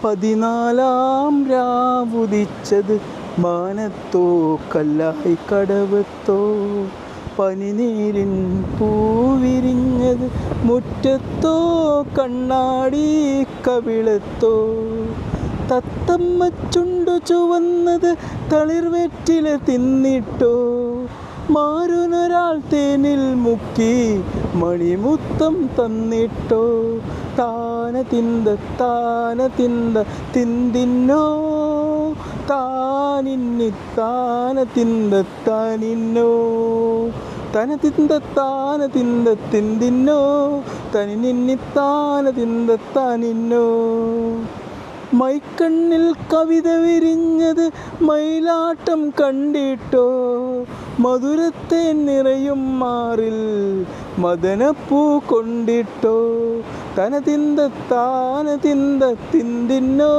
14-ാം രാവുദിച്ചത് മാനത്തോ കല്ലായി കടവത്തോ, പനിനീരിൻ പൂവിരിഞ്ഞത് മുറ്റത്തോ കണ്ണാടി കവിളത്തോ, തത്തമ്മ ചുണ്ടു ചുവന്നത് തളിർവെറ്റില തിന്നിട്ടോ, മാരുനൊരാൾ തേനിൽ മുക്കി മണിമുത്തം തന്നിട്ടോ, താന തിന്ത തിന്തിന്നോ താനിന്നി താന തിന്ത താനിന്നോ, തന തിന്ത തിന്തിന്നോ തനിന്നി താന തിന്ത താനിന്നോ. മൈക്കണ്ണിൽ കവിത വിരിഞ്ഞത് മയിലാട്ടം കണ്ടിട്ടോ, മധുരത്തെ നിറയും മാറിൽ മദനപ്പൂ കൊണ്ടിട്ടോ, തന തിന്ത തിന്തിന്നോ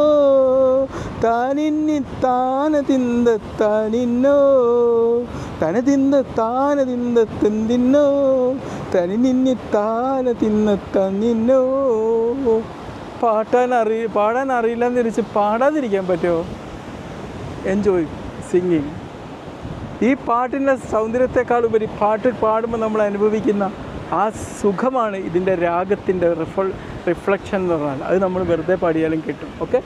താനിന്നി താന തിന്ത താനിന്നോ, തന തിന്ത തിന്തിന്നോ തനിന്നി താന തിന്ന തന്നിന്നോ. പാടാൻ അറിയില്ലെന്ന് തിരിച്ച് പാടാതിരിക്കാൻ പറ്റുമോ? Enjoy singing. ഈ പാട്ടിൻ്റെ സൗന്ദര്യത്തെക്കാളുപരി പാട്ട് പാടുമ്പോൾ നമ്മൾ അനുഭവിക്കുന്ന ആ സുഖമാണ് ഇതിൻ്റെ രാഗത്തിൻ്റെ റിഫ്ലക്ഷൻ എന്ന് പറഞ്ഞാൽ. അത് നമ്മൾ വെറുതെ പാടിയാലും കിട്ടും. ഓക്കെ.